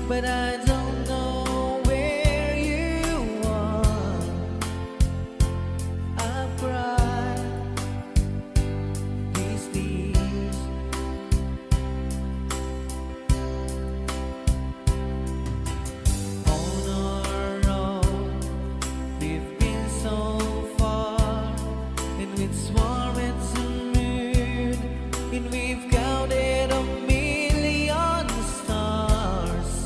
but I don't know where you are. I've cried these tears. On our own, we've been so far, and with swarm and some moon, and we've counted a million stars.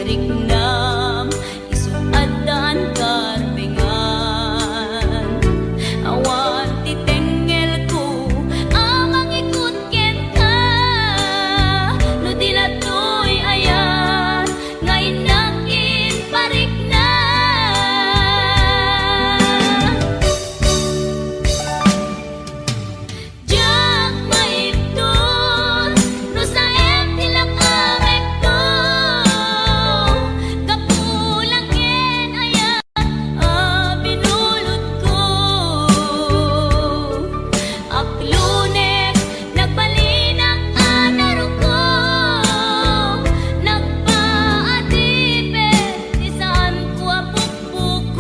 riknam isuadan karbengan awan titengel ko amang ikut ken ka no di na to'y ayan ngayon nakin parikna jak maipton no sa em tilak amek to kapulang ken ayan binulot ko aklunek nagbalinang anaro ko nagpaatipet di saan ko apukpukon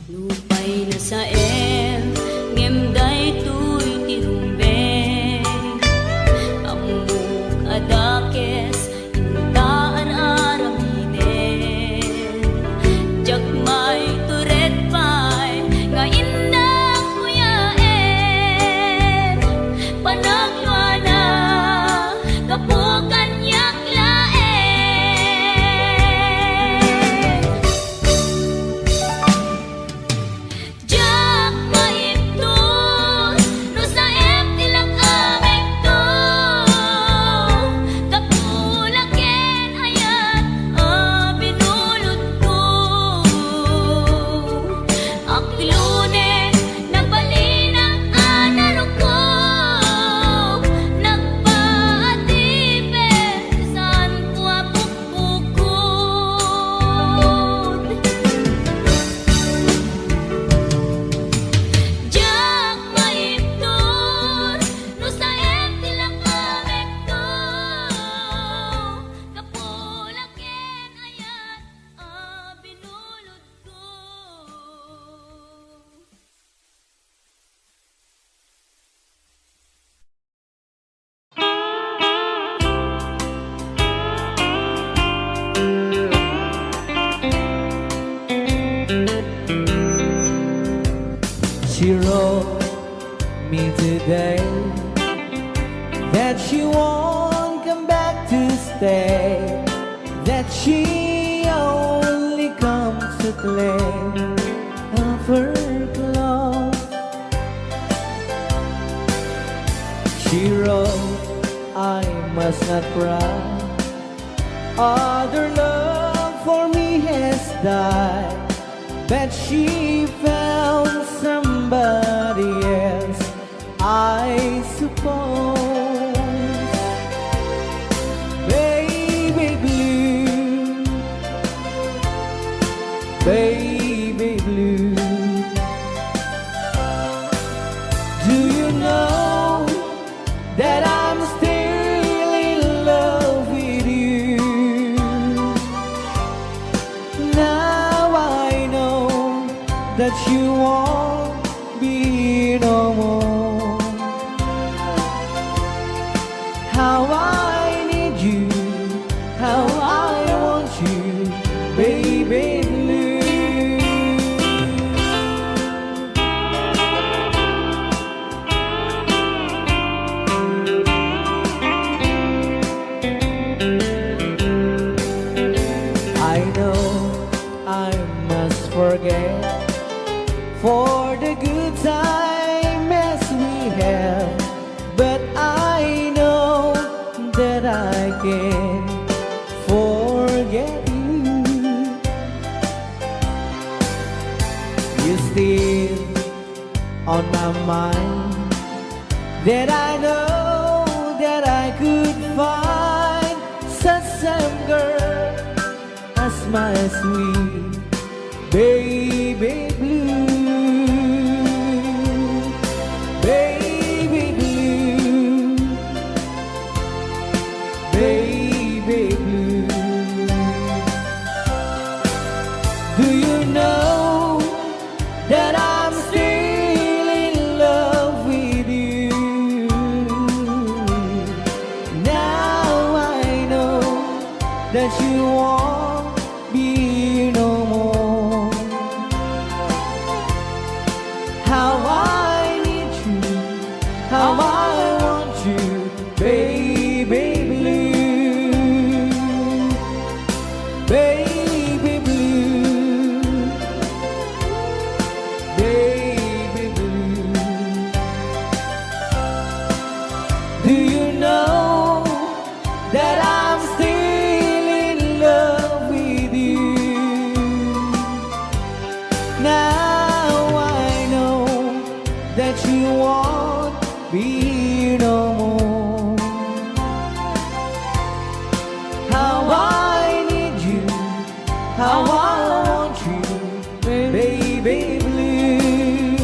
lupay na sa em ngem daytoy tirumbeng amok adakes intaan aramiden jak may turet pay nga indang kuyaen panagluana kapukan yak laen jak maipton no sa em tilak amek to kapulang ken ayat binulot ko aklunek nagbalinang anaro ko nagpaatipet saan ko apukpukon jak maipton no sa em tilak amek to kapulang ken ayat binulot ko She wrote me today that she won't come back to stay, that she only comes to claim of her clothes. She wrote, I must not cry, other love for me has died, but she found somebody else, I suppose. Baby blue, baby blue, do you know that I'm still in love with you? Now I know that you won't be no more. How I need you, how I want you, baby blue. I know I must forget for the good time as we have, but I know that I can forget you. You're still on my mind, that I know that I could find such a girl as my sweet baby blue. Baby blue, baby blue. that you won't be here no more. How I need you, how I want you, baby blue, baby blue, baby blue. Do you know that I'm still in love with you? Now I know that you won't be here no more. How I need you, how I want you, baby blue.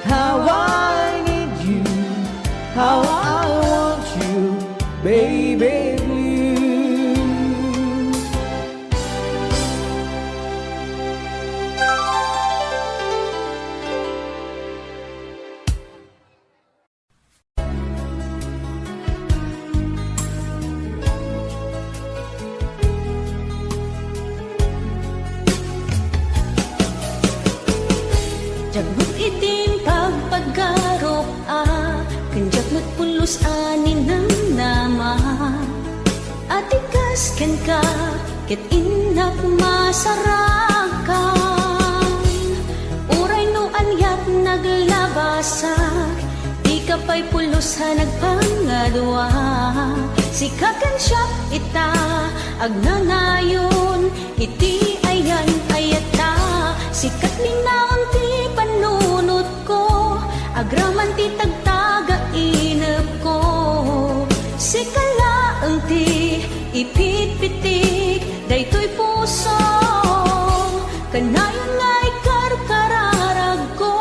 How I need you, how I want you, baby blue. Jagbut itim pagpagarop kanjak nagpulos ani ng nama atikas ken ka ket inak masarakan uray no anyat naglabasak di ka pa'y pulos ha nagpangadwa sikakan siya ita agnanayon iti ayan ayata sikat linaon ti panunot ko agraman ti tagtaga inep ko sikalaeng ti ipit-pitik daytoy puso kanayon nga ikarkararag ko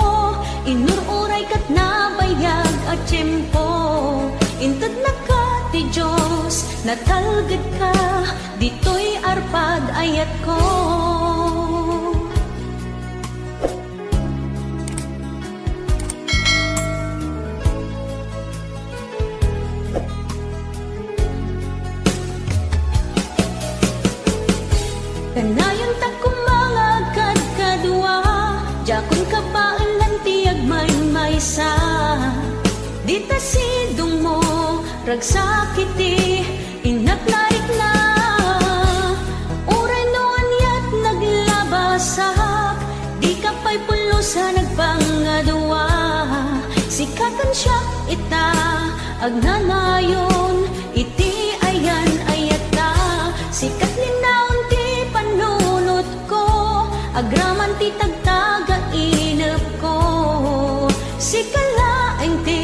inururay kat nabayag at tiyempo inted na ka ti Diyos natalged ka ditoy arpad ayat ko. Kanayon ta kumangagad kadua jakon ka paalan ti agmay-maysa dita sidong mo ragsakiti inaknaik na uray no anyat naglabasak di ka pa'y pulosa nagpangadua sikatan siya ita agnanayon iti ayan ayata sikat linaon ti panunot ko agraman ti tagtaga inep ko sikalaeng ti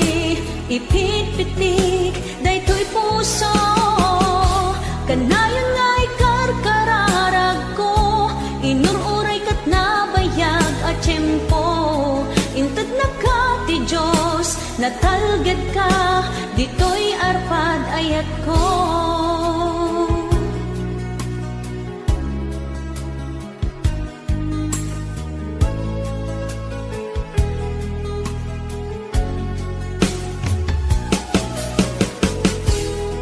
ipit-pitik daytoy puso kanayon nga ikarkararag ko inururay kat nabayag at tiyempo inted na ka ti Diyos natalged ka ditoy arpad ayat ko.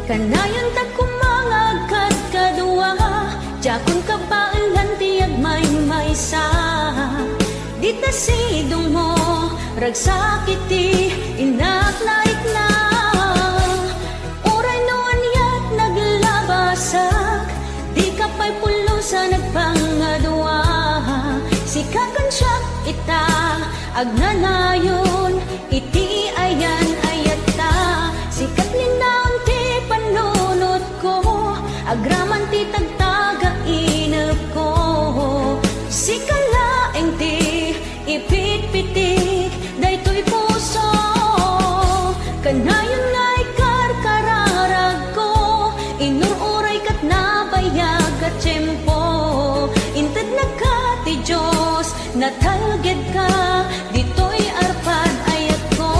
Kanayon ta kumangagad kadua jakon ka paalan ti agmay-maysa dita sidong mo ragsakiti inaknaik na uray no anyat naglabasak di ka pa'y pulosa nagpangadua sikakan siya ita agnanayon iti ayan ayata sikat linaon ti panunot ko agraman ti tagtaga inep ko sikalaeng ti ipit-pitik daytoy puso kanayon nga ikarkararag ko inururay kat nabayag at tiyempo inted na ka ti Diyos natalged ka ditoy arpad ayat ko.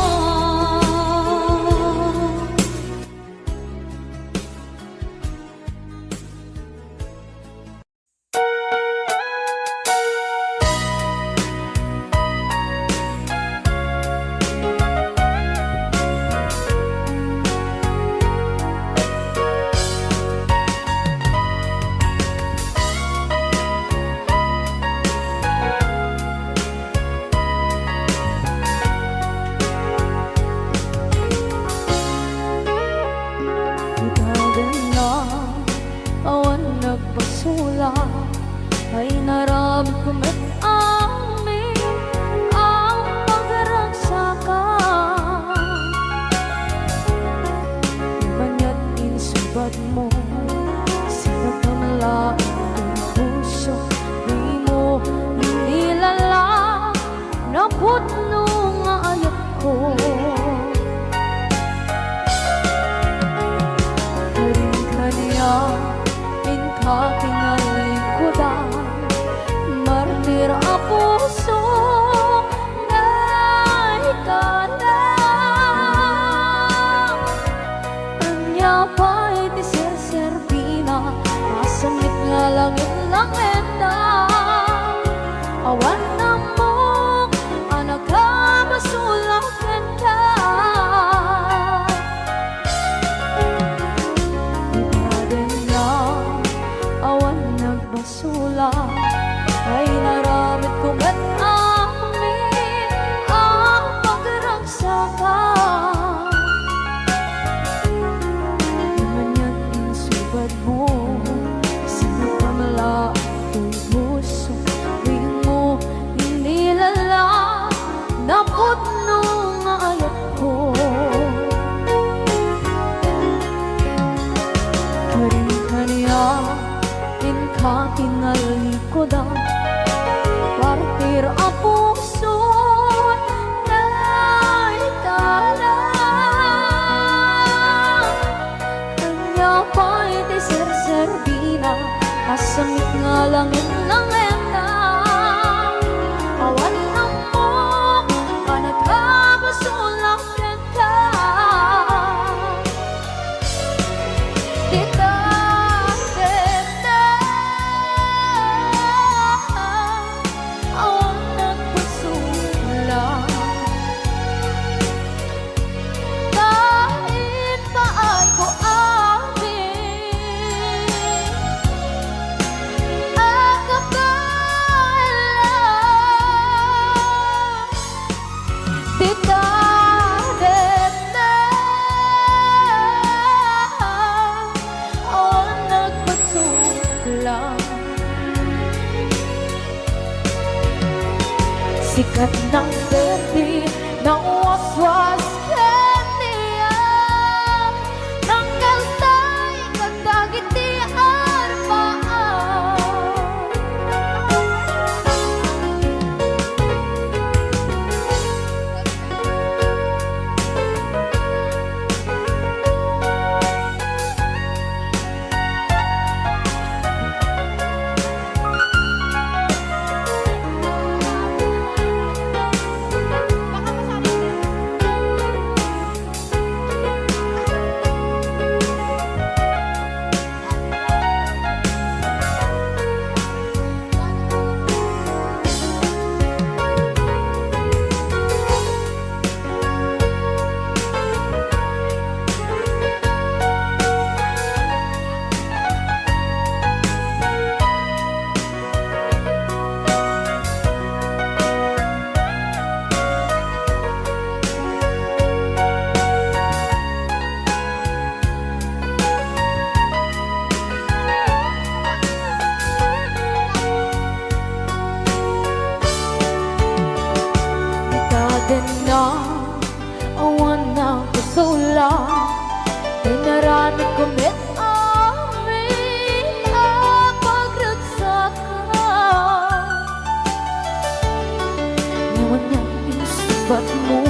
ay naramit ko met amin ang pagragsakan. Manya't insubad mo, sinagkamala ang puso, di mo inilala na putno nga ayat ko. Karin-kanya kakinalikudan, martir a puso na ikalang. Anya pa'y di ser-serbina, masamit nga langit-langit na. Awan na mo, anak ka, masulakan ka. Sula ay naramit ko at amin ang pagragsakan. Manya't insubad mo, sinagkamala ang puso, di mo inilala na putno nga ayat ko. Karin-kanya kakinalikudan, partir a puso na ikalang. Kanya pa'y di ser-serbina, asamit nga langit-langit na. Awan na mo, panagkabasulakan ka. Sikat ng berde ng waswas kaniya, ng kaltay kagdagiti arbaan. Na awan na kusula, inaramit ko met amin ang pagragsakan. Ngayon na insubat mo,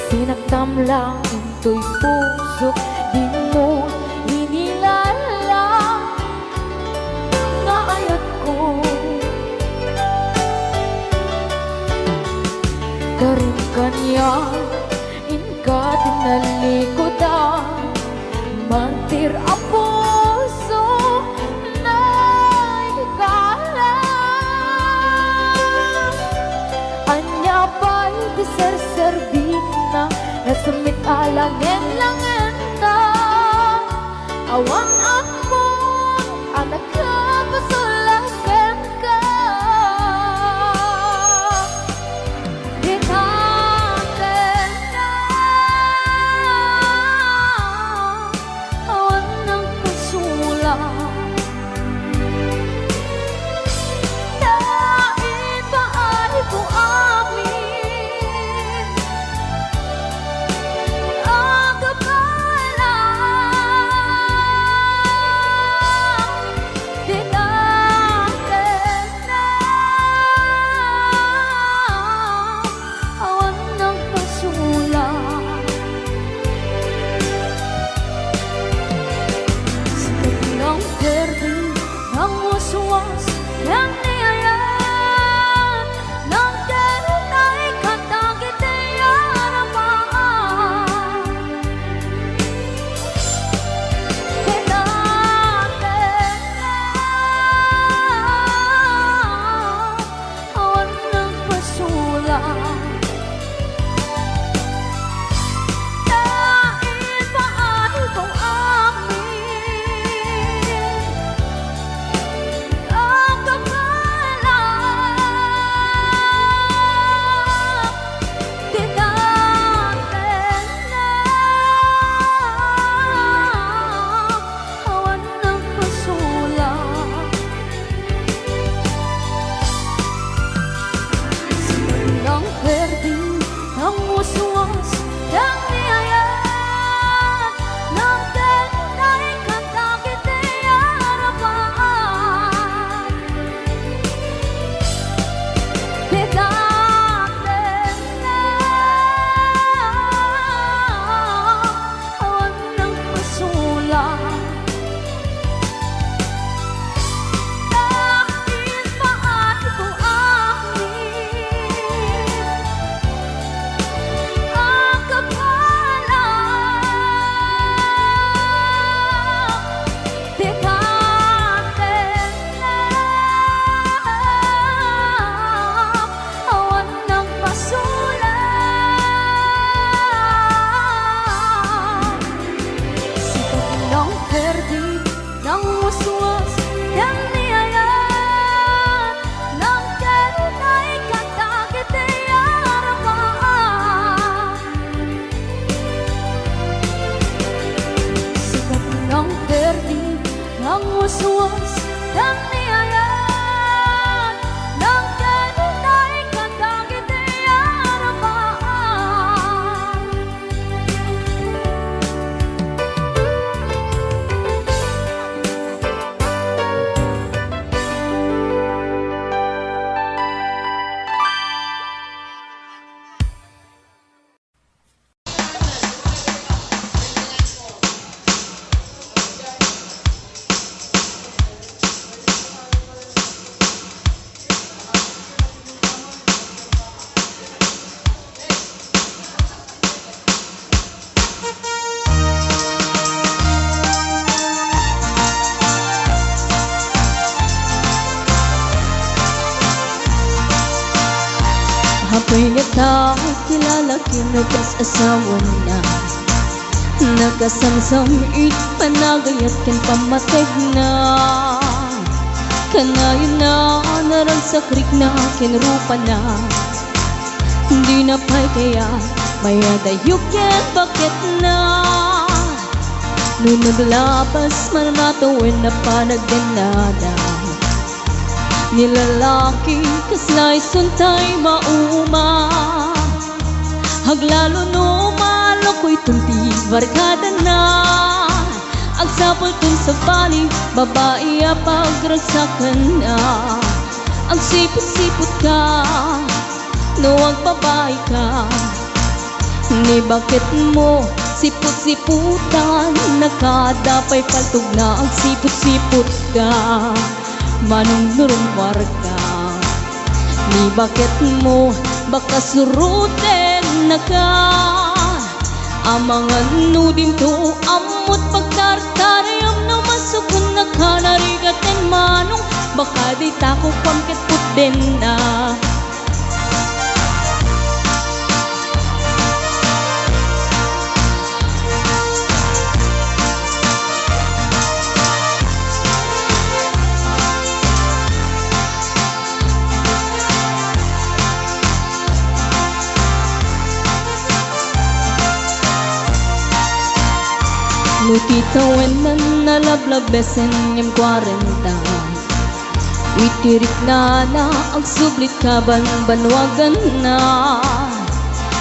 sinagtam lang into'y puso, di mo inilala nga ayat ko. Karin-kanya kakinalikudan, mantir a puso na ikalang. Anya pa'y di ser-serbina, nasamit alangin-langin na. Awan ako, anak ka, pasulakan ka. uswas yang niayat Nang kenay katakit arapaan Sikat ng perdi ng uswas yang niayat Nang kenay katakit arapaan Ako'y nagtao'y kilala kinag-asawa na Nagasamsam panagayat ken pamateg na Kanayon na narang sa krik na kinrupa na Hindi na pa'y kaya may adayok ken bakit na Nung naglabas mananatawin na panagdanada Nilalaki kaslay suntay mauma Haglalo no maloko'y tunti barkada na Agsapol tun sa bali babae pagragsakan na Ang sipot-sipot ka no ang babae ka Ni bakit mo sipot-siputan Nakadapay paltog na ang sipot-sipot ka Manong nurumwar ka Ni bakit mo baka surutin na ka Amangan nudim to amot pagtartarayam na masukun na ka Narigatin manong baka di tako pangkit putin na Nutitawen na nalablabesen yung 40 Witirik na ang sublit kaban banwagan na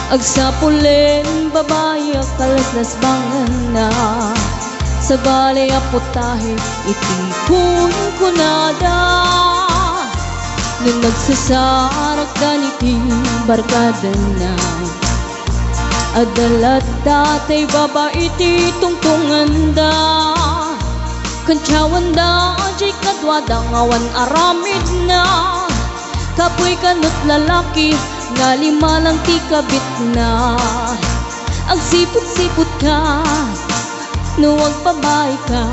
Agsapulin babae kalaslas bangan na Sa balay aputahe itikun kunada Nung nagsasarak ganiti barkada na Adalat datay babae ti tungtungan da Kantsawan da jay kadwadang awan aramid na Kapoy kanot lalaki nga lima lang ti kabit na Ang sipot-sipot ka no ang babae ka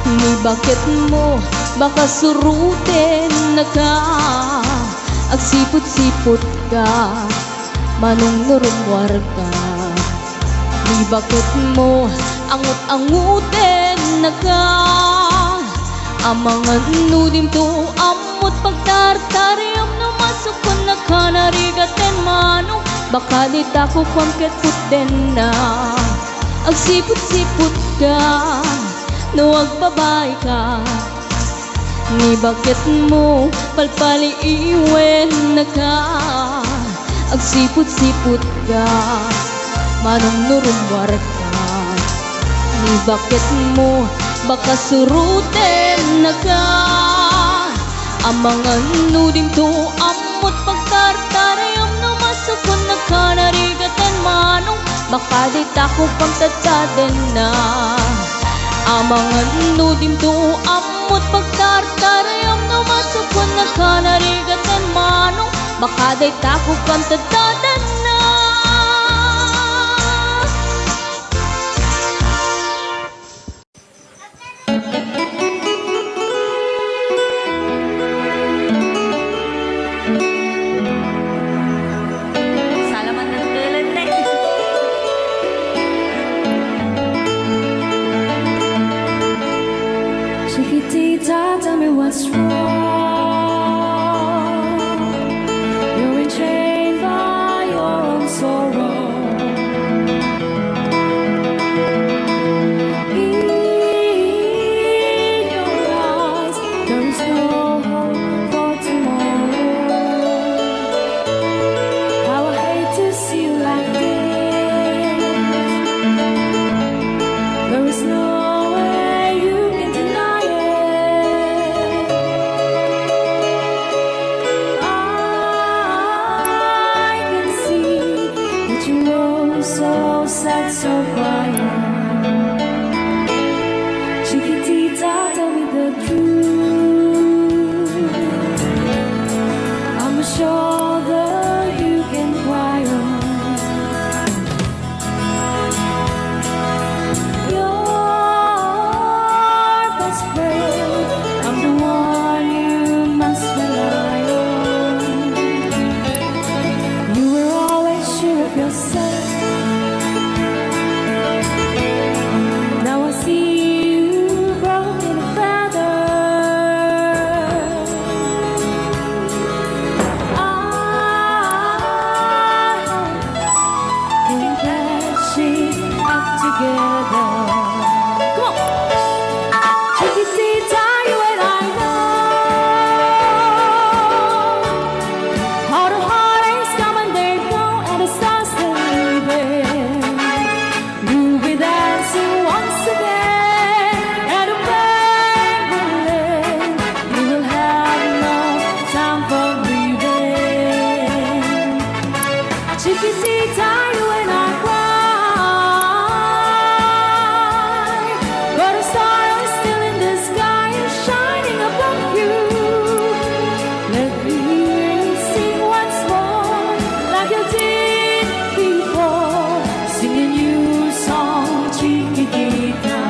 Ni bakit mo baka surutin na ka Ang sipot-sipot ka Manong nurumwar ka Ni bakit mo angut-angutin na ka Amangan nudim to amot pagtartariyam na masukon na ka Narigatin manong baka di tako pangkit putin na Ang sipot-sipot ka no ang babae ka Ni bakit mo palpaliiwen na ka Ang sipot-sipot ka Manong nurumwar ka Ni bakit mo baka surutin na ka Amangan nudim to amot pagtartarayam na masukon na ka Narigatin manong baka di tako pagtataden na Amangan nudim to amot pagtartarayam na masukon na ka Narigatin manong baka di tako pagtataden na Chiquitita, tell me what's wrong. You're enchained by your own sorrow. In your eyes, there is no hope for tomorrow. How I hate to see you like this. There is no way you can deny it. I can see that you were so sad, so quiet. Chiquitita, tell me the truth. I'm a shoulder you can cry on. Your best friend, I'm the one you must rely on. You were always sure of yourself. Now I see you broken a feather. I think that she's up together. Come on, Chiquitita, you and I know how the heartaches come and they go, and the stars they leaving. You'll be dancing once again, and the pain will end. You will have no time for breathing. Chiquitita, you and I cry, but a star is still in the sky and shining above you. Let me hear you sing once more, like you did before. Sing a new song, Chiquitita.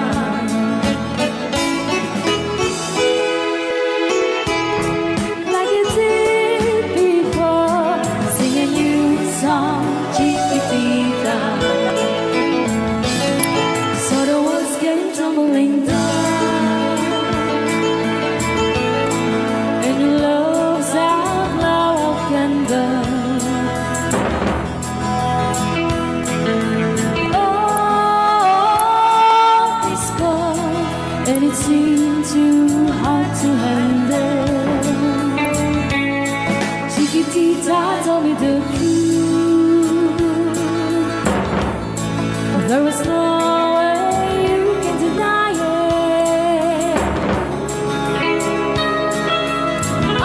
Like you did before. Sing a new song, Chiquitita. So the walls came tumbling down, and your love's outlaw of candle. Oh, it's gone, and it seemed too hard to handle. Chiquitita, tell me the truth. There was no way you can deny it. I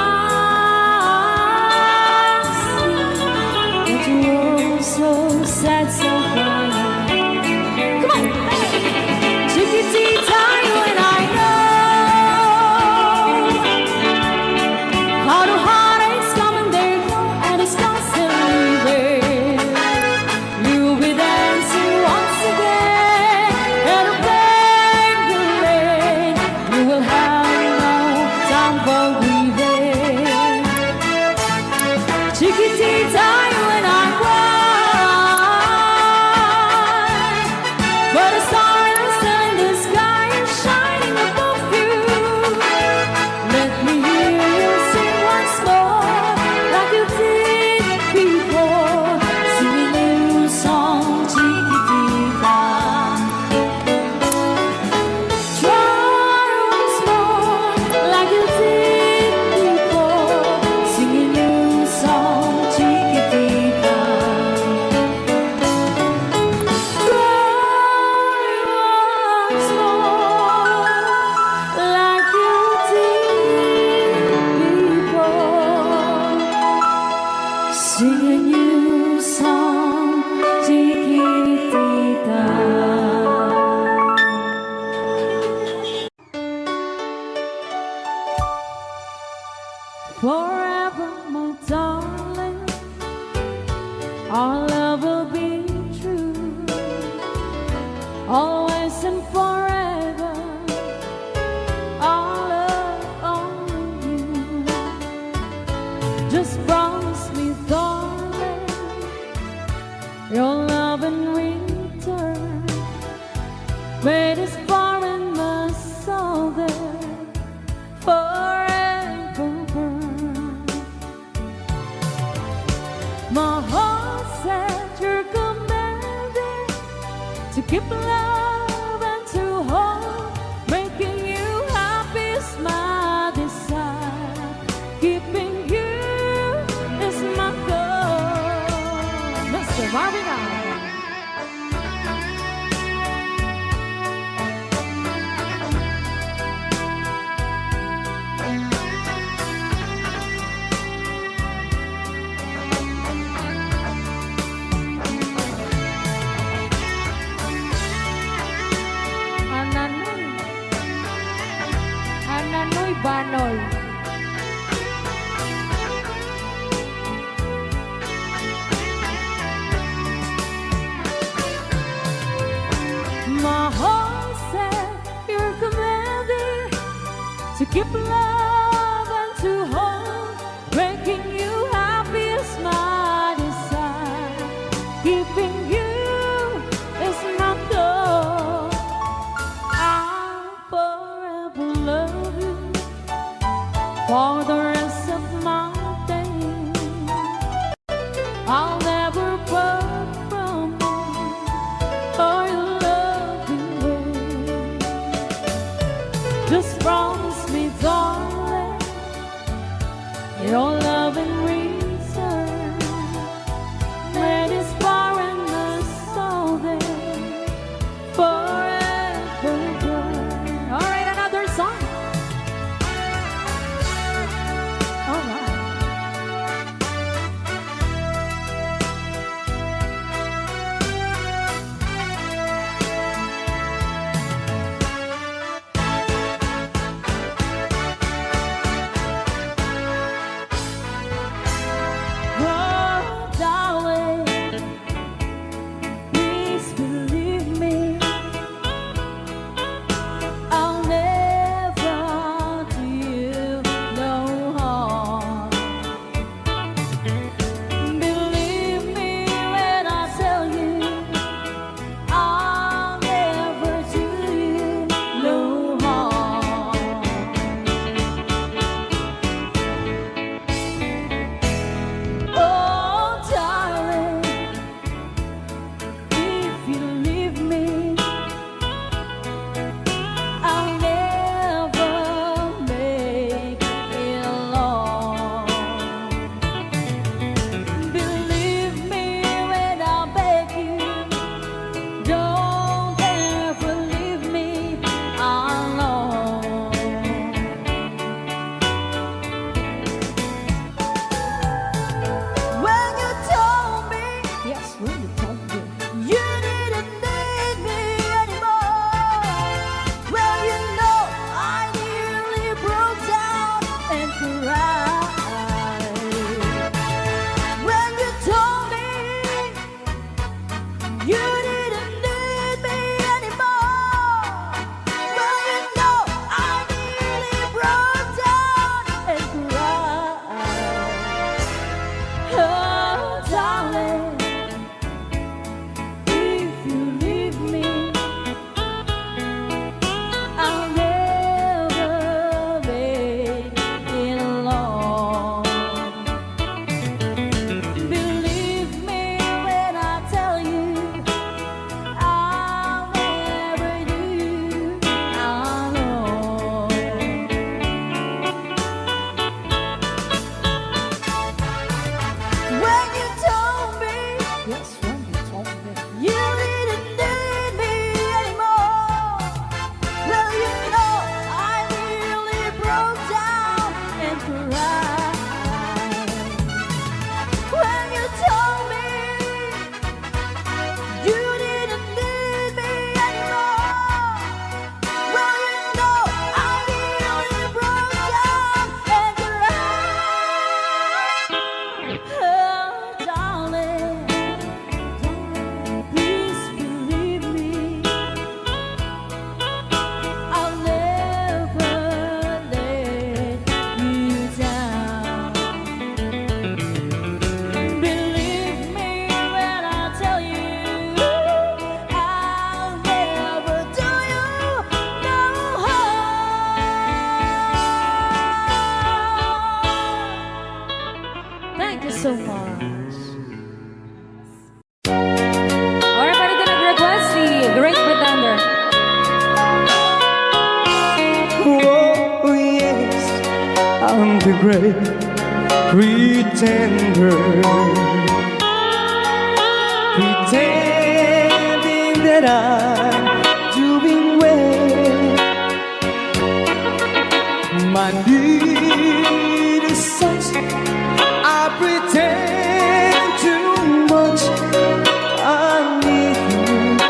see that you were so sad, so quiet. Come on, Chiquitita, you and I know how the heartaches come and they go, and the stars they leaving. You'll be dancing once again, and the pain will end. You will have no time for grieving. Chiquitita, you and I cry, but a star is still in the sky and shining above you. Let me hear you sing once more, like you did before. Sing a new song, Chiquitita. Try once more, like you did before. Sing a new song, Chiquitita. Try once more, like you did before. Sing a new song, Chiquitita. Forever, my darling, our love will be true. Always and forever, our love only you. Just promise me, darling, your love in return. Wait as far in my soul there. keep love and to hold, making you happy is my desire. Keeping you is my goal. Mr. Marvin Allen. Ananoy Banoy. My heart said you're commanding to keep love and to hold, making you happy is my desire. Keeping you is my goal. I'll forever love you for the rest of my days. I'll never part from you or your loving way. Just promise me, darling, your love in return. Let it spark and all day forever burn. All right, another song. All right. Oh, darling, please believe me. I'll never do you no harm. Believe me when I tell you, I'll never do you no harm. Oh, darling, if you leave me, I'll never make it long. Believe me when I beg you, don't ever leave me alone. When you told me, yes, when you told me, you didn't need me anymore. Well, you know, I nearly broke down and cried. When you told me you didn't need me anymore. Well, you know, I nearly broke down and cried. Oh, darling, if you leave me, I'll never make it alone. Believe me when I tell you, I'll never do you alone. When you told me, yes, when you told me, you didn't need me anymore. Well, you know, I nearly broke down and cried. When you told me you didn't need me anymore. Well, you know, I nearly broke down and cried. Oh, darling, please believe me. I'll never let you down. Believe me when I tell you, I'll never do you no harm. Thank you so much. Alright, para nag-request si Grace I'm the great pretender, pretending that I'm doing well. My need is such, I pretend too much. I need you,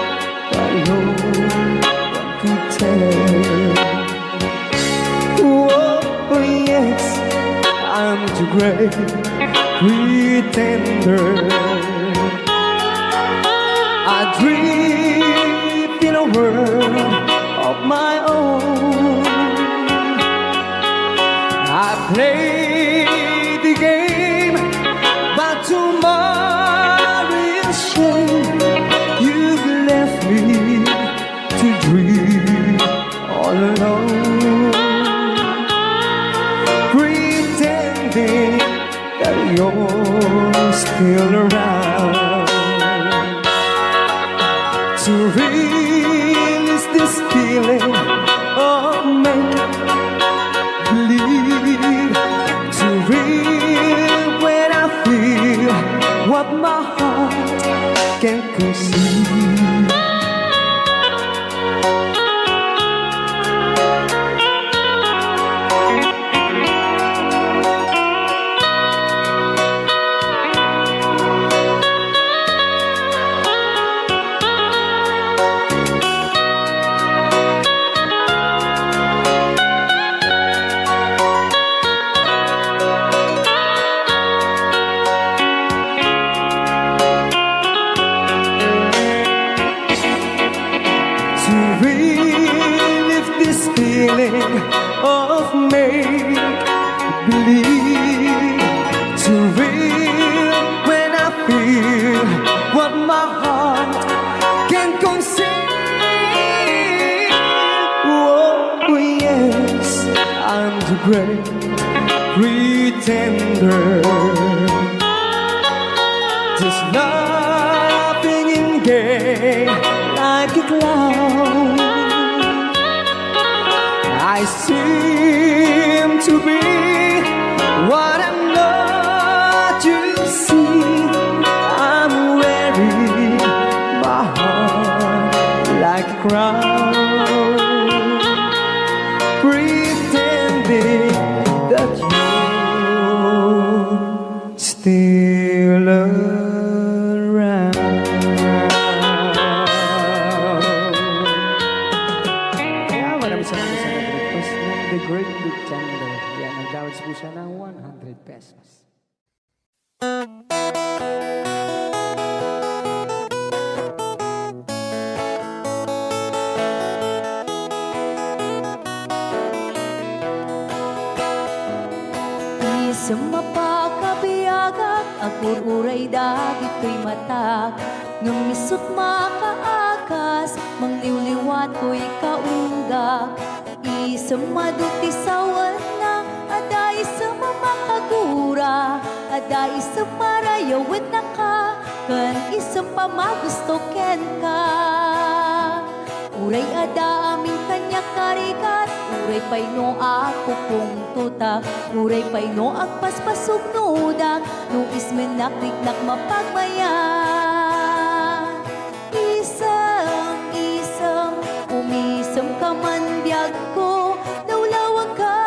but no one could tell. Oh yes, I'm the great pretender. I dream in a world of my own. I play the game, but tomorrow is shame. You've left me to dream all alone, pretending that you're still around. To release this feeling of make-believe, to real when I feel what my heart can conceive. To relive this feeling of make-believe, to real when I feel what my heart can conceive. Oh yes, I'm the great pretender, just laughing in gay like a clown. I seem to be what I'm not, you see. I'm wearing my heart like a crown, pretending that you're still around. Kaya maraming salamat sa nag-request ng The Great Pretender. Yan, nag-downloads po siya ng 100 pesos. Sa mapakabiyagak, agur-uray dagit ko'y matak. Nung misot makaakas, mangliwliwat ko'y kaunggak. Isang maduti sawan na, aday sa mamakagura. Aday sa marayawit na ka, kan isang pamagusto ken ka. Uray ada aming kanya karikat, uray pay no ako kung tutak, uray pay no agpaspasog nudak, no ismen nakliknak mapagmayan. Isang, umisam ka man biyag ko, naulawag ka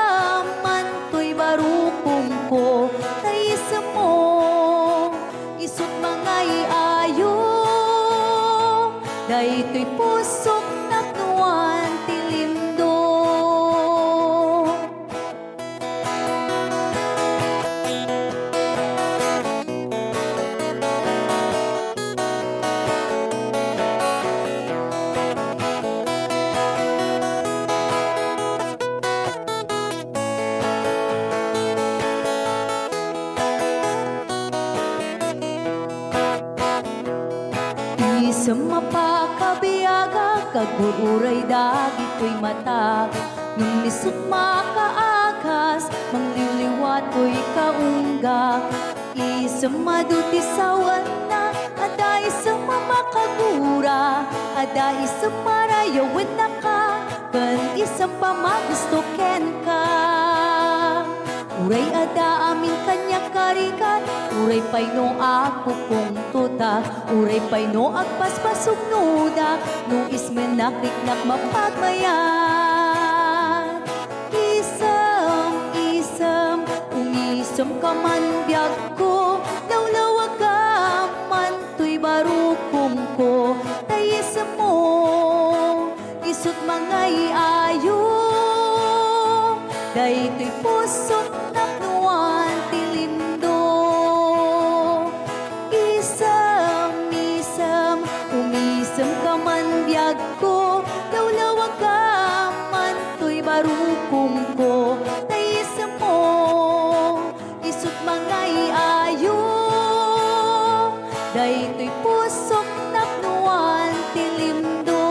man to'y barukong ko, kaisa mo, isot mga iayo, dahi to'y pusok naknuan tilindo. Sa mapakabiyaga, kagururay dagit ko'y mata. Nung nisot makaakas, mangliwliwat ko'y kaunggak. Isang maduti sawan na, aday sa mamakagura. Aday sa marayawin na ka, kan isang pamagusto ken ka. Uray ada amin kanya karikat, uray pay no ako kong tuta, uray pay no agpaspasog nuda, no ismenakiknak mapagmayan. Isam, ungisam ka man biyag ko, lawlawag ka man to'y barukong ko, tayisam mo, isut mangay ayo, day to'y pusok napnuan tilindo. Isam, umisam ka man biyag ko, lawlawag ka man to'y barukong ko, tayisam mo, isut mangay ayo, day to'y pusok napnuan tilindo.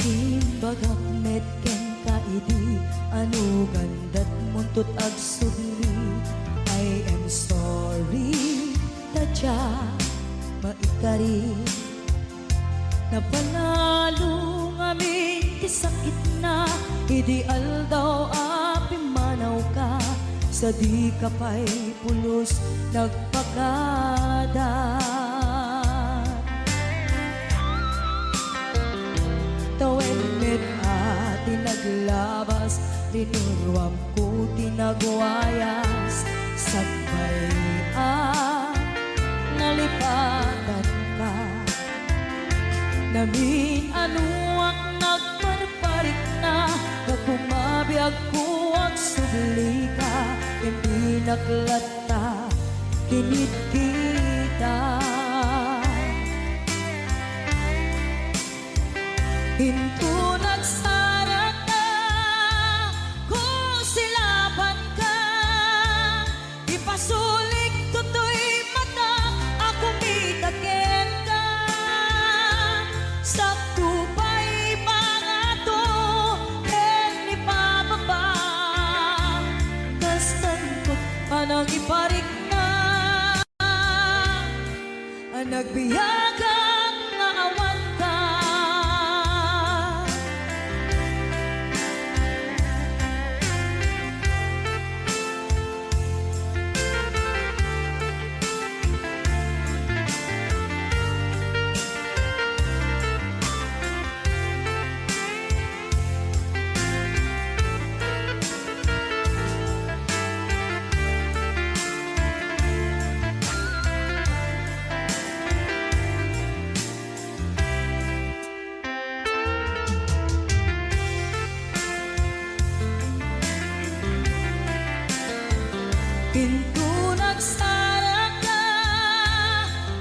Imbagak metken ka idi, ano gandat muntot ag sudli. I am sorry, tadya maikari. Napanalo ngamin ti sakit na, ideal daw api manaw ka, sa di ka pa'y pulos nagpakada. Tawenit at tinaglabas, tinurwam ko tinagwayas, sagbay nalipatan ka. Namin anuak nagparparik na, nagpumabiyag ko ang subli ka, hindi naglata, kinit kita. Hinto nagsara ka, kung silaban ka, ipasulik tutoy mata, ako mitakin ka. Sa tupay mga to, ken ipababa, kastan ko anang iparik na, ang nagbiyagang nga awan ka. Pinto nagsara ka,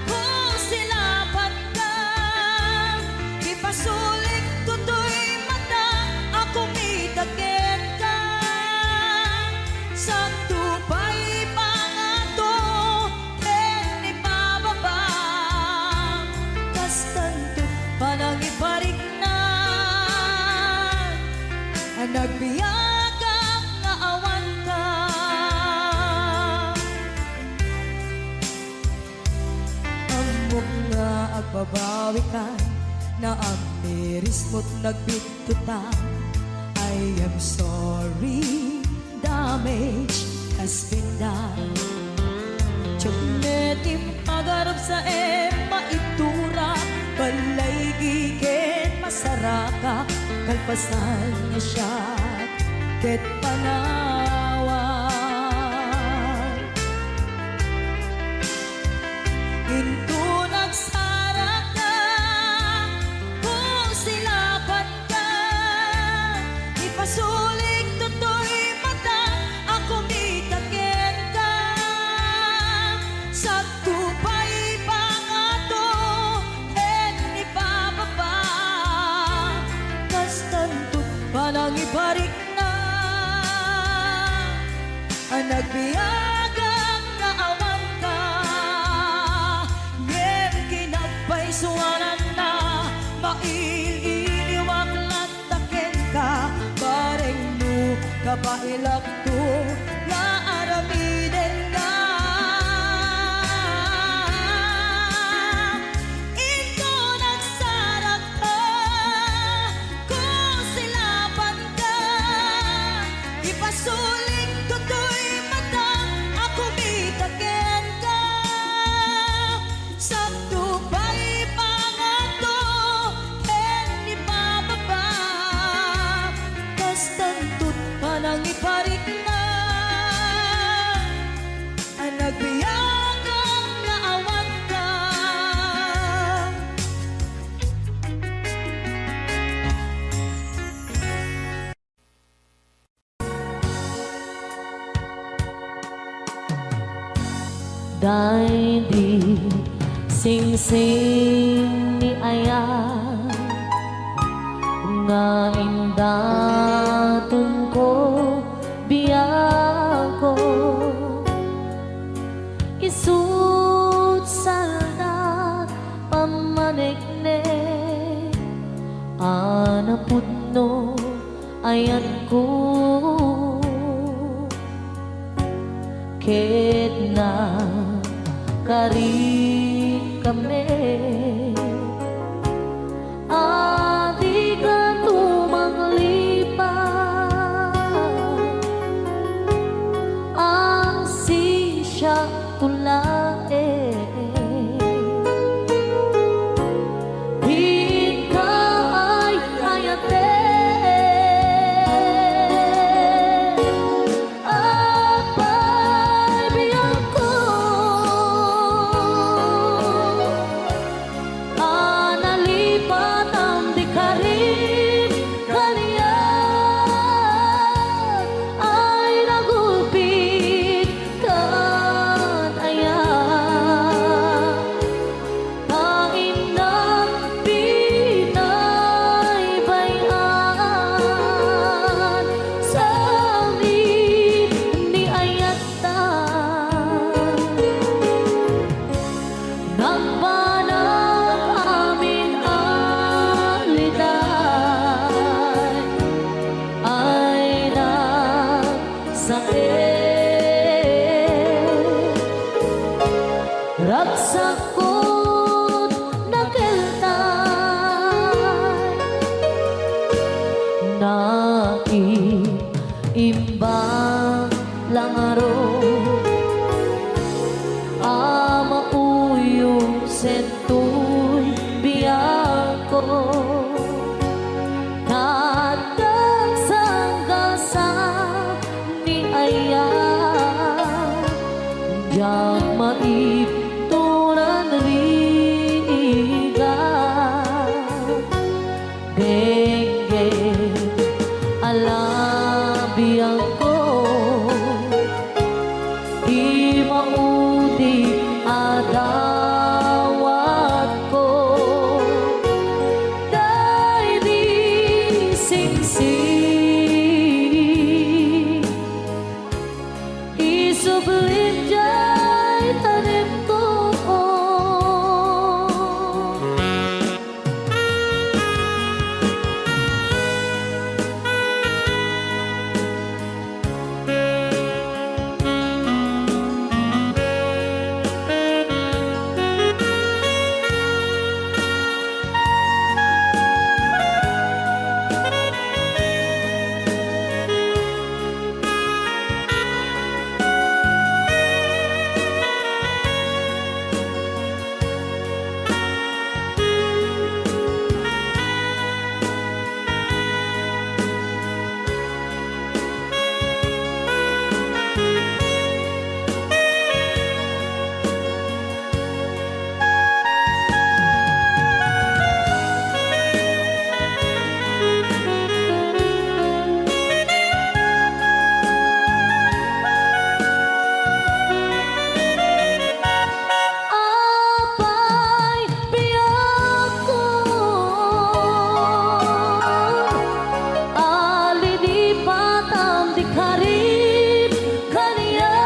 kung silaban ka, ipasulik tutoy mata, ako mitakin ka. Sa tupay mga to, ken ipababa, kastan to panang iparik na, ang nagbiyagang nga awan ka. Nga agbabawi ka, na ang miris mo't nagbitutan. I am sorry, damage has been done. Tiyagnetim agarap sa maitura, balay gigit masaraka, kalpasan niya siya, ket panawan. Hinto nagsara ka, kung silaban ka, ipasulik tutoy panangiparik na ang nagbiyagang naawan ka. Ngem kinagpaisuanan na maililiwag lantaken ka. Bareng no kapailak to nga aramiden ka. Ito nagsarak ka kung silapan ka. Ipasuling tutoy matang ako mitaken ka. Sabdo ba'y pangato ken ni bababa. Kastantot panangiparik na ang nagbiyagang naawan ka. Dahil di sing-sing ni Aya nga indatun ko biyako isut salda pamanikne anaput no ayan ko ket na kari kami adi ka tumanglipat ang sisya tulae di ka ay hayate apay biyang ko analipat ang di ka rin kaliyan ay nagupit kan ayan kain ng pinaybayan sa amin ni ayatan nagpanang amin aliday ay nagsakit ragsakot nakeltay naiimbang langaro ama uyong sentoy biyako tatag sanggasa ni Aya yang maipturan riga denge alabiyang ko di maudi adawat ko dahil di singsing isublim jay tanim ko di karib kaniya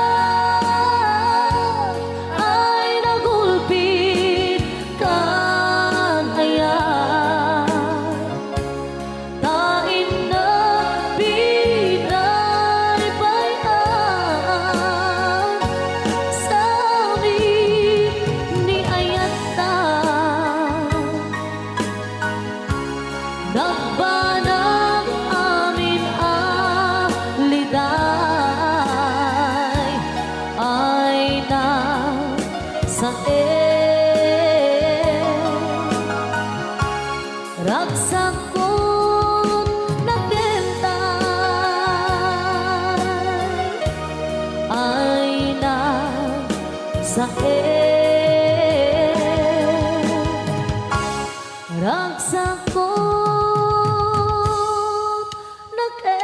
ay nagulpit kanaya tain na pinaribayan sabi ni Ayata nagbanang amin aliday ay na sa ragsak ko't nagbentay ay na sa ragsak ko't nagbentay.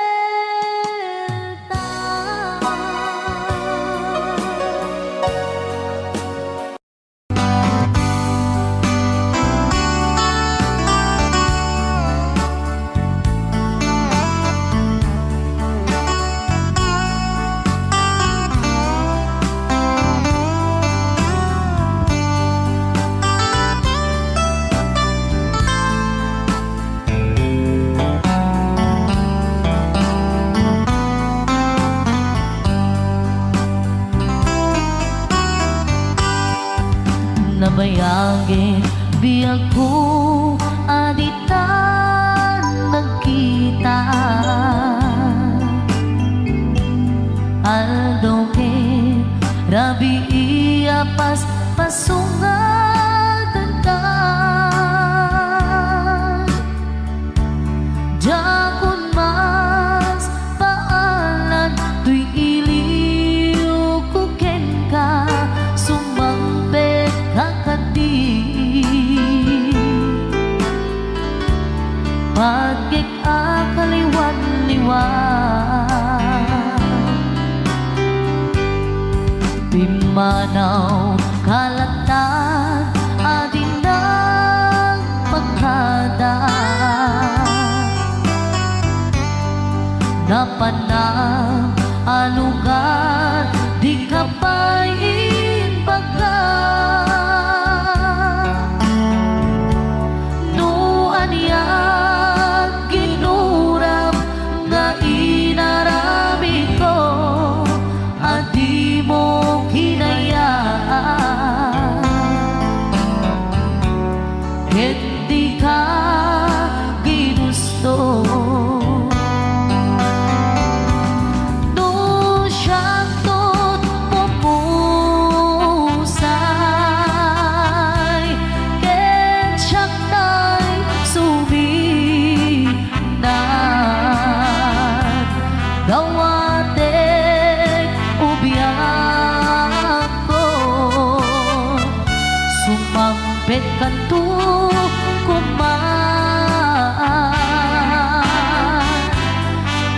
Nabayagin biyag ko aditan nagkita aldo ke rabi iya pas pasungatan ka jakun mas paalan tuy iliw kuken ka sumangpet kakadi pagkik akaliwan-liwan pimanaw kalatan adin ng pagkada napanang alugar di kapain baga nuan yan ginuram nga inarami ko adi mo hinayaan hindi ka ginusto Gawatek ubiyak ko sumampet kanto kumaan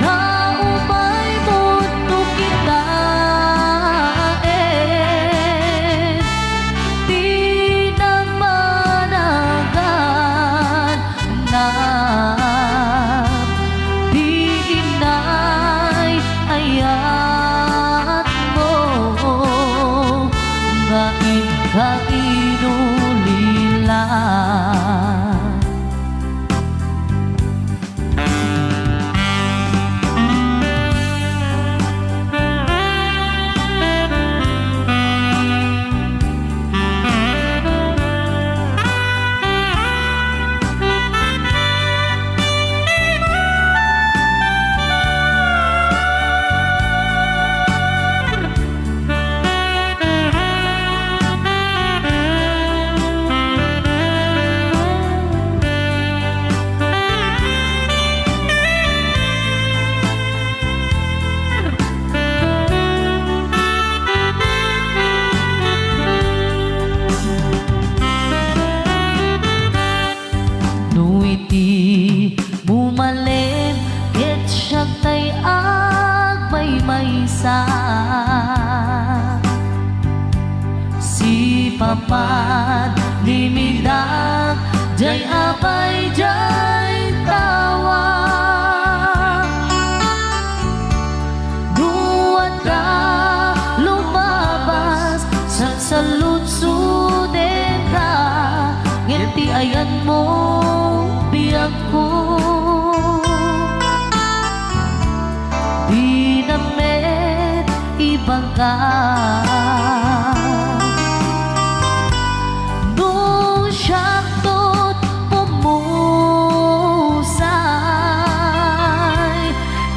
naumay mundo kita di namanagan na ayat mo nga ikainulilan. Nuiti bumalin ket siya tay agmay-maysa si papat limidak jay abay jay tawa ka. Nung siyang tot pumusay,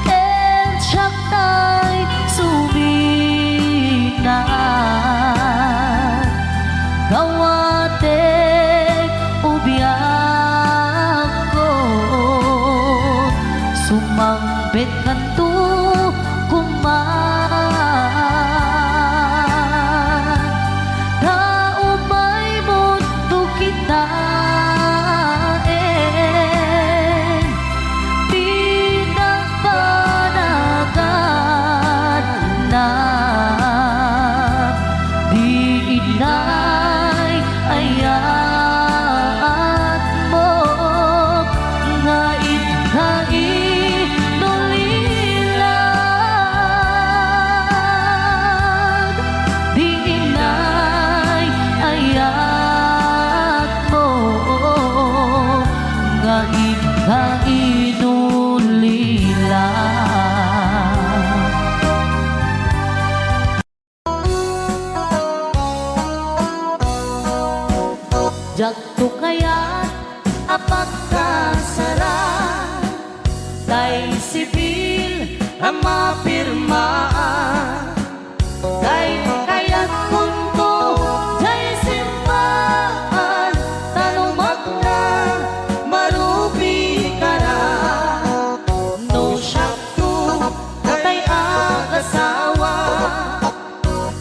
ken siyak tay suminat, gawatek ubiyak ko, sumangbet kanto kuman, daumay mundo kita pinagpanagan na di inay ayat mo nga inulilan, di inay ayat mo nga inulilan. Jagto kaya't apagkasara, tay sibil ang mapirmaan, tay kaya't kunto, tay simbahan, talumak na, marubi ka na. No syakto, tay agasawa,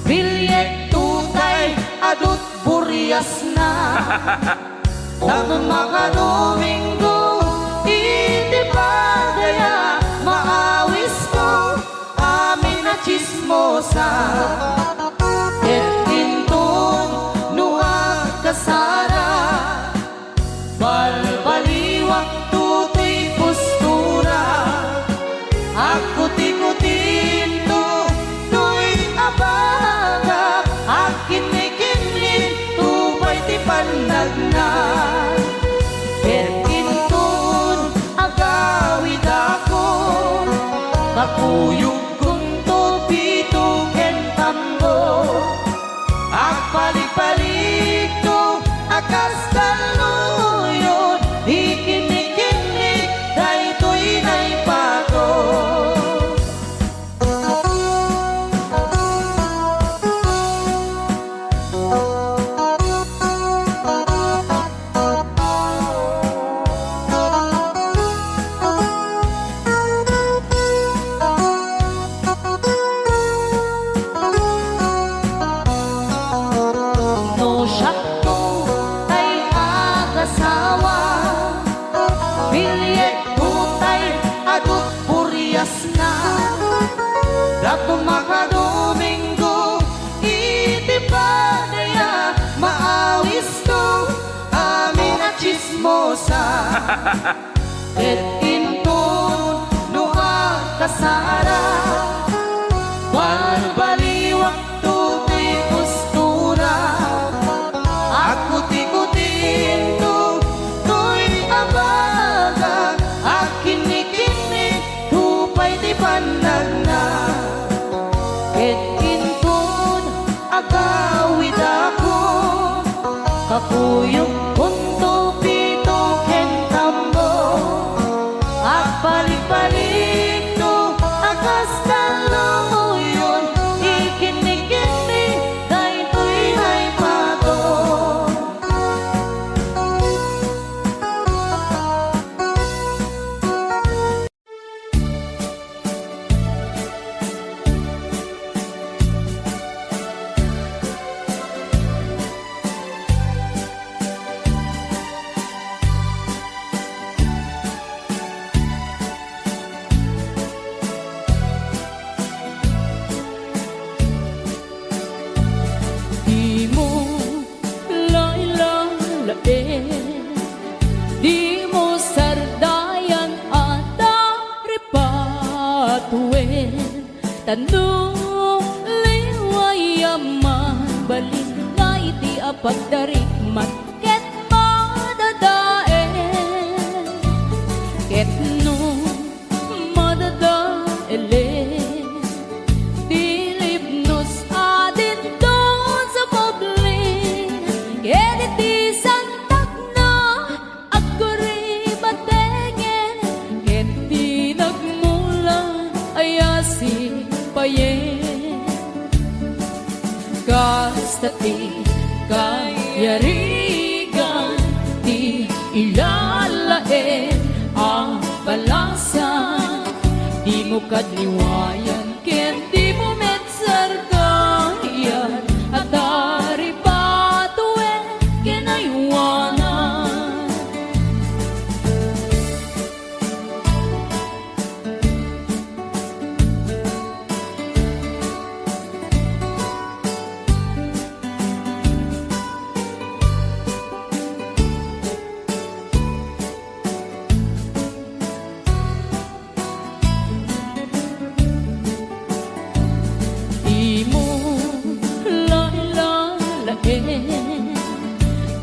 bilyet tutay, adut buryas na. Tanong makadominggo, iti pa daya maawis ko, amin na chismosa. Et intun nuwag kasara, balbaliwak tutoy postura, ako tikutin to, to'y abagap, akin ni kinlin, tupay ti pandagna. Ket intun agawid ako, kakuyog kong tupito ken tambo, agpalik-palik to akas kaluyon, ikinikinig daytoy naipato. No syakto tay agasawa, bilyet tutay adut buryas na. Dato makadominggo, iti pa daya maawis to, amin na chismosa. Et intun nuwag kasara, balbaliwak tutoy postura, ako tikutin to, to'y abaga, akin ni kinig, tupay di pandagna. Et intun agawid ako, kakuyog kunto pito ken tambo, agpalik-palik to akas kaluyon, ikinikinig daytoy naipato. Di mo lailalain, di mo sardayan at ripatuin, tanong liwayaman balik nga iti apagdarikmat ket madadaen, ket no madadaelen, dilibnos Basta ti kayarigan, ti ilalain ang balasan. Di mo kadliwayan, ken di mo metsargayan, at dari patuen kinayuanan. Di mo lalalain,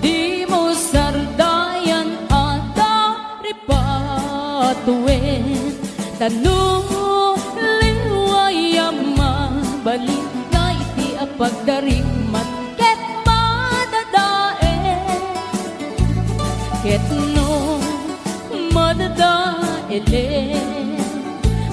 di mo sardayan at dari patuin. Tanong liwayam mabalik na iti apagdaring man ket madadae. Ket no madadaele,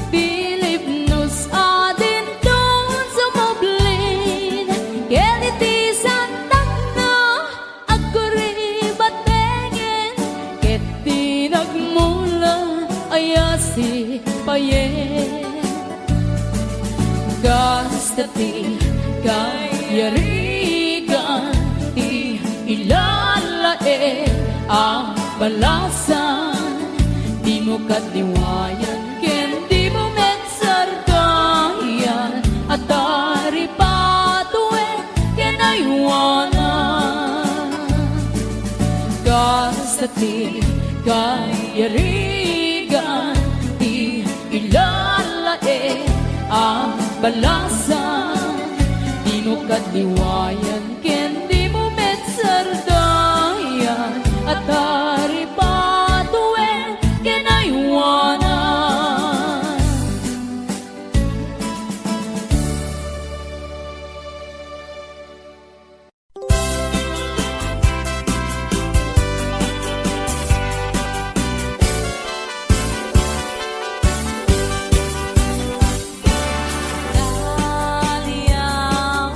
bilib nos adin don sumoblin. Ket iti santak na aguri batengen, ket di nagmula ayasi payen. Gasta ti kayarigan, ti ilalae ang balasan. Di mo kadliwayan, ken di mo metsargayan, at dari patuen kinayuanan. Gasta ti kayarigan, ti ilalae ang balasan. Di mo kadliwayan, ken di mo metsargayan, at dari patuen kinayuanan. Daliang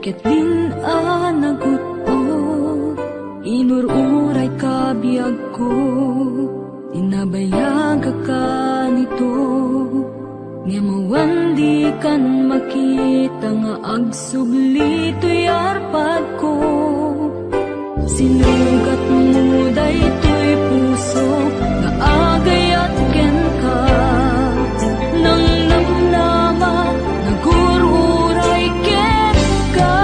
Ketlin anagut-o, inururay kabiyag ko, tinabayag ka nito, nga mawandi kan makita nga agsubli to'y arpad ko. Sinugat mo daytoy puso, nga agayat ken ka, nang namnama, nagururay ken ka.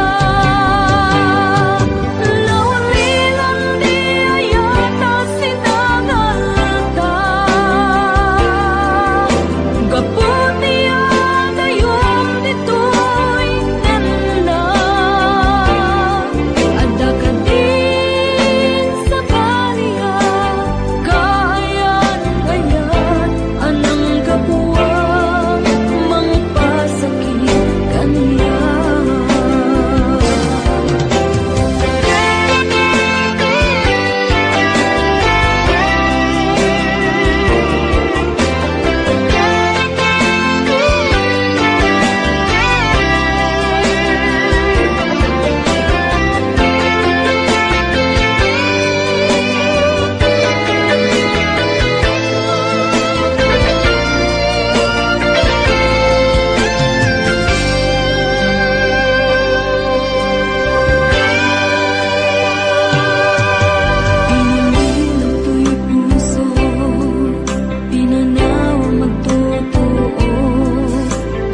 Lawalilan di ayata sinangalta, gaputi agayom ditoy nanda, adda ka din sa baliya, kayan-kayan anang kapuwang mangpasakit kaniya. Pinililaw to'y puso, pinanaw magtotoo,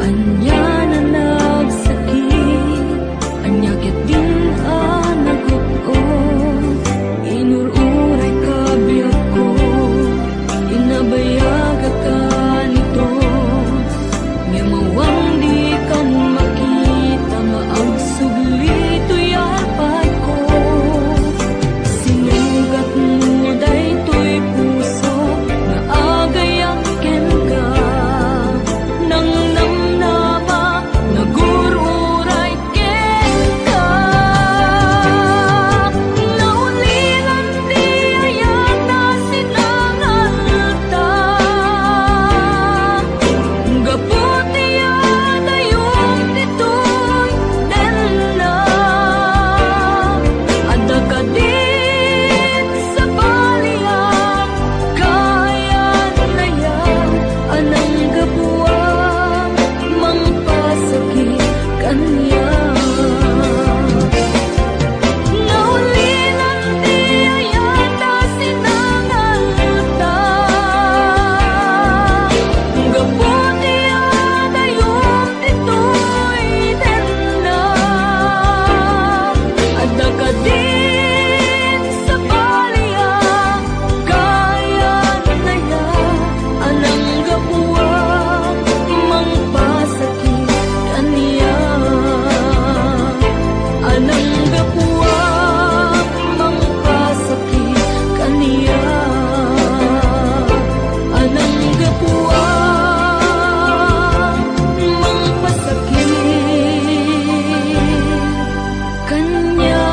anya na nagsakit, anya ket din anagot-o, inururay kabiyag ko, inabayag ka nito, nga mawang di kan makita, maagsubli to'y arpad ko. Sinugat mo daytoy puso, nga agayang ken ka, nang namnama, nagururay ken ka. Naulilan di ayata sinangalta, gaputi agayom ditoy nanda, adda ka din sa baliya, kayan-kayan anang kapuwang mangpasakit kaniya. Naulilan di ayata sinangalta, gaputi agayom ditoy nanda, adda ka din sa baliya, kayan-kayan anang kapuwang mangpasakit kaniya. Anang kapuwang mangpasakit kaniya, anang kapuwang mangpasakit kaniya.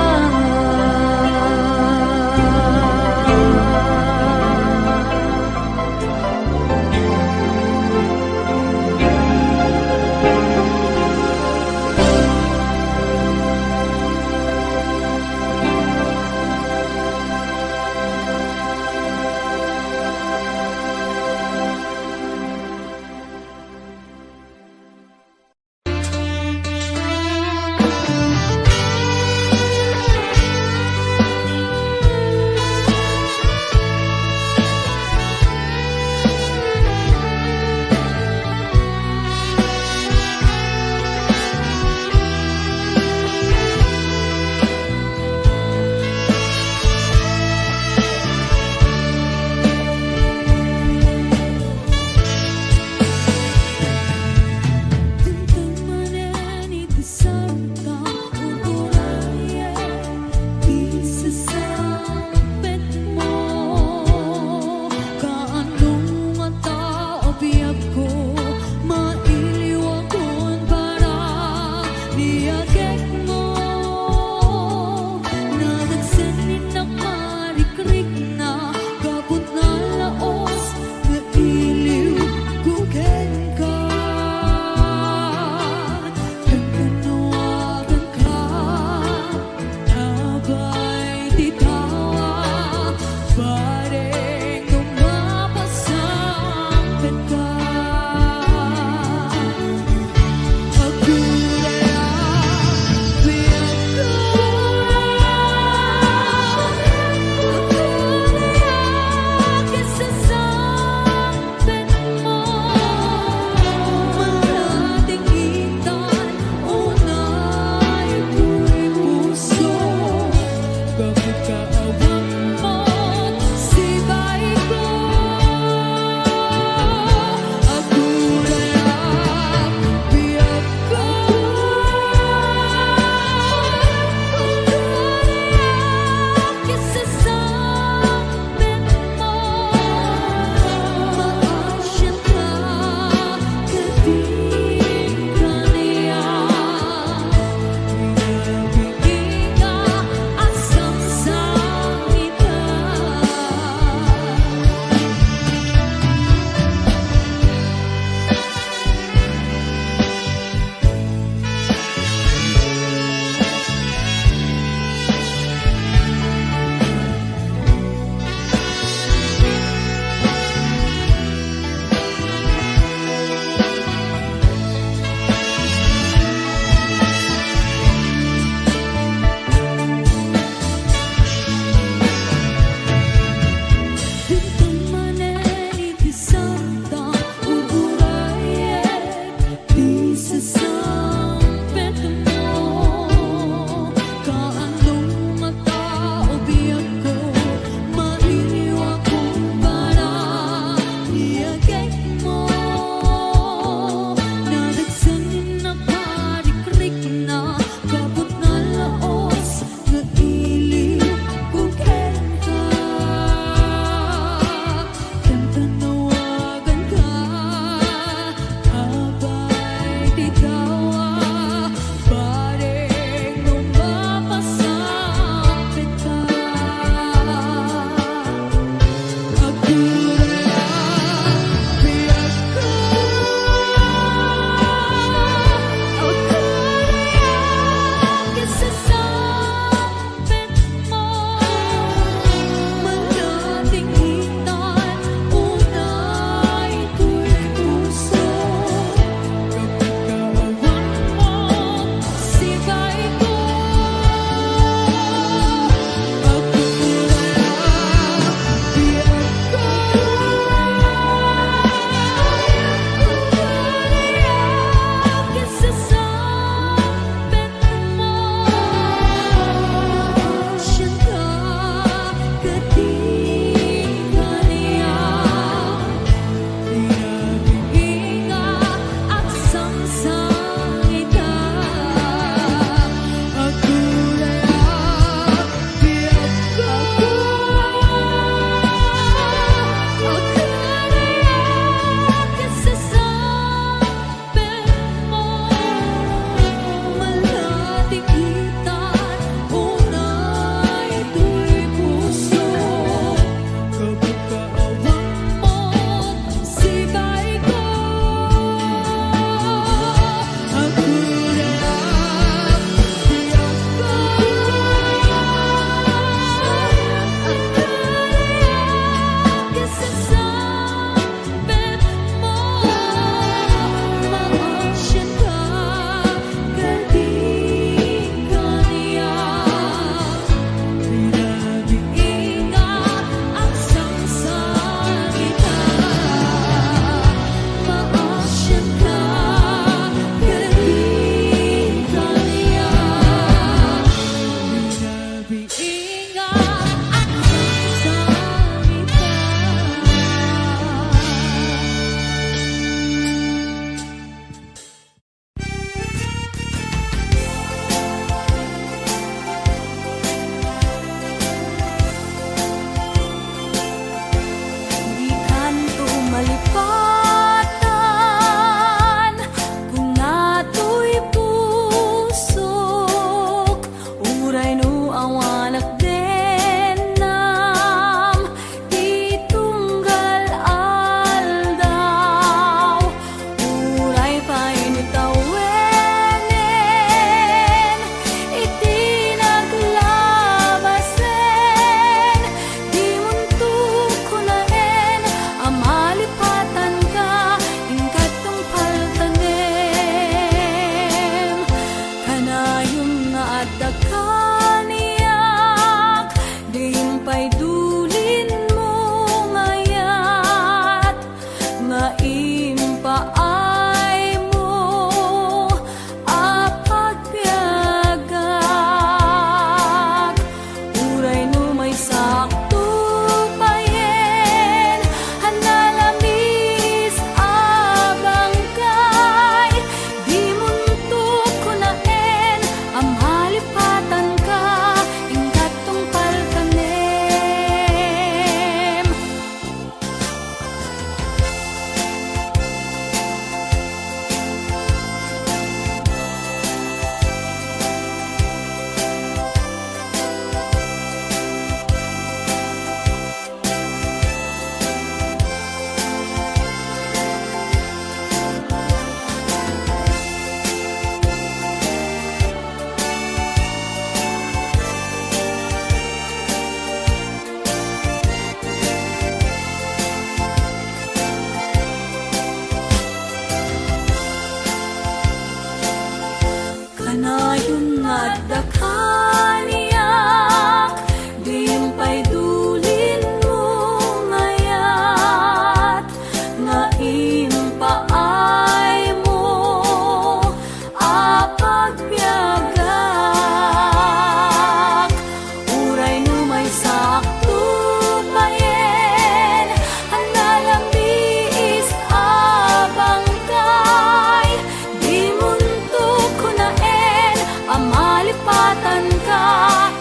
malipatan ka,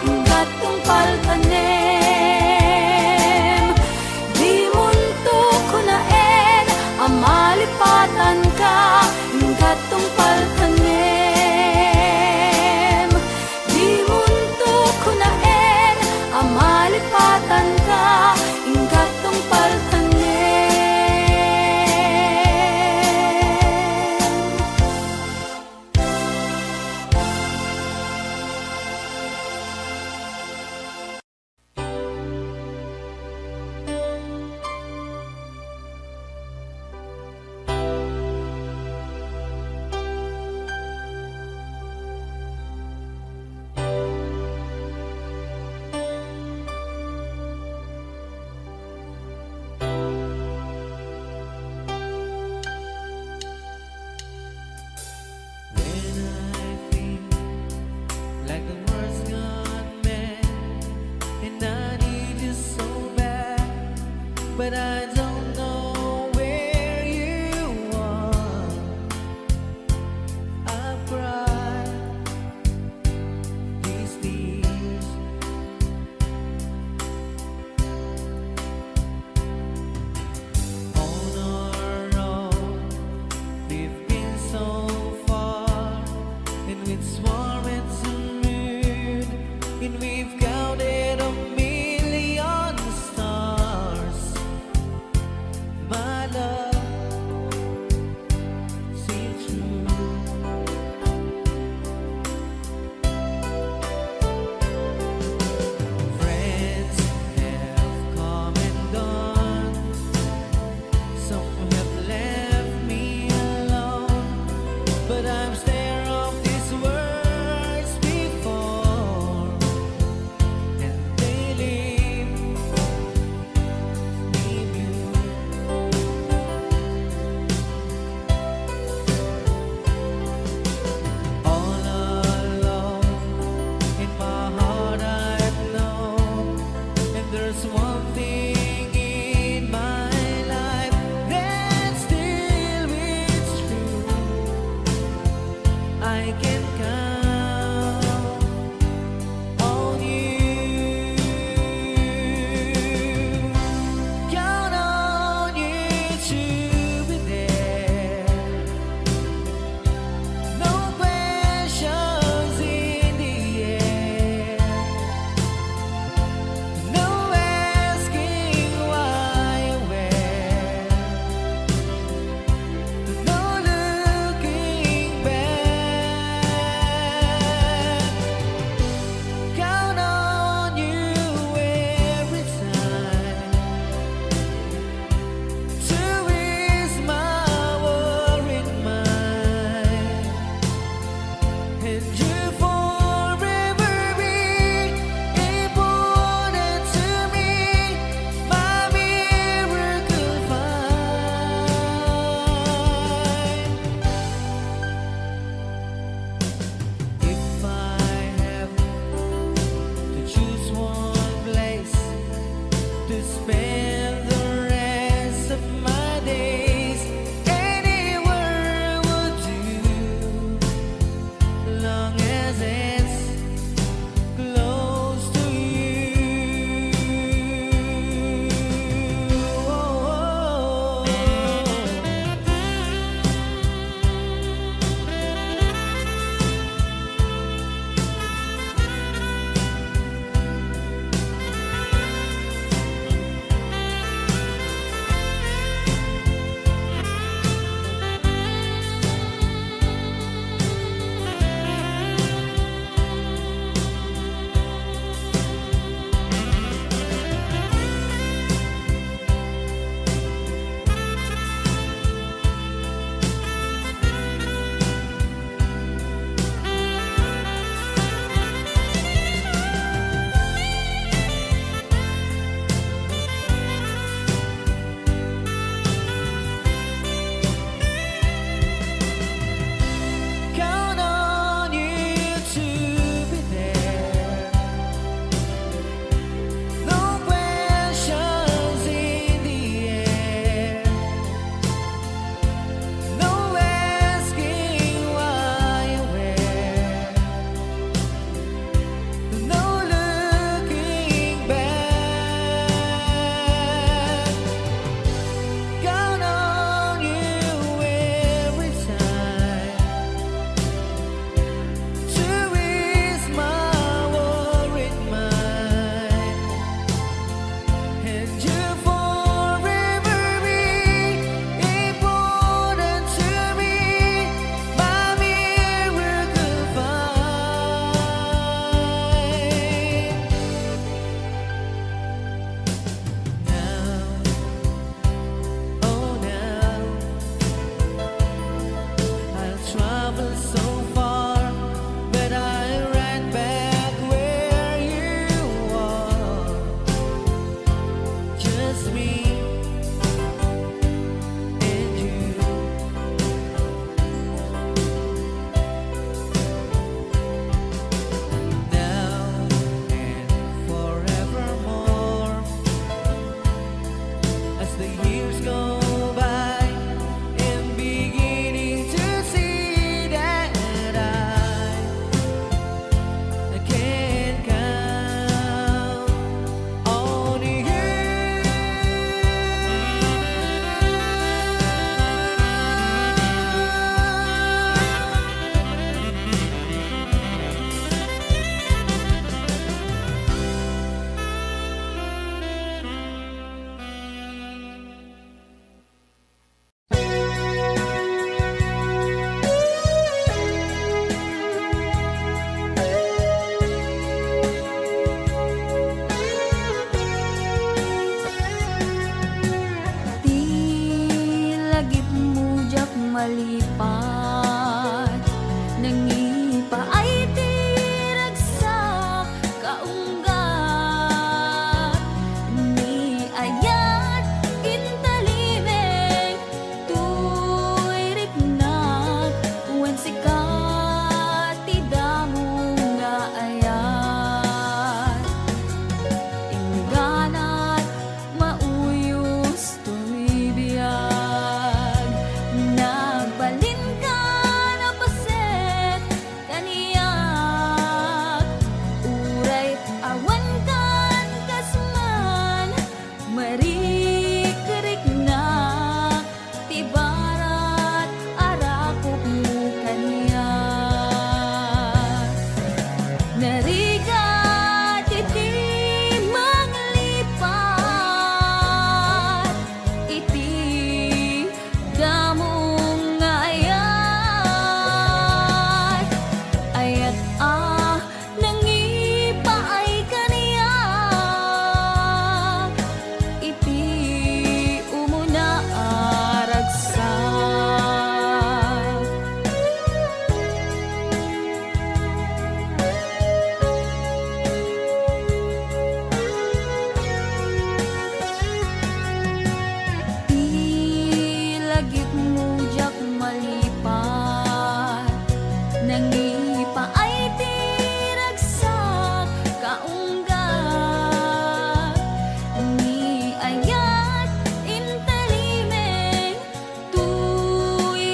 ingat kong paltanem. Di munto ko naen, ang malipatan ka, ingat kong paltanem. Di munto ko naen, ang malipatan ka, ingat kong paltanem. When I feel like the world's gone mad and I need you so bad, but I don't know where you are. I've cried these tears. On our own, we've been so far, and with swarm and some moon, and we've counted a million stars. Narigat iti maglipat, iti damong nga ayat nangipaay kaniya, iti umuna aragsak. Ilagip mo jak malipat, nangipaay tiragsak kaunggat, ni ayat intalimeng tuiriknak,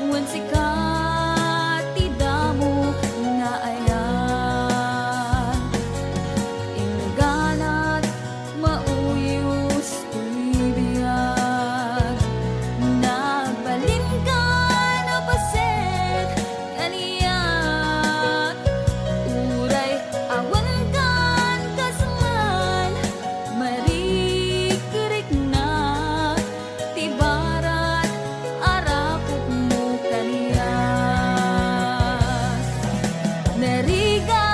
wen sikat tidamo nga ayat, ingganat mauyos tuibiyag, nagbalin ka na paset kaniyak, uray awan kan kasman, marikirik na tibarat arapok mo kaniyak. Narigat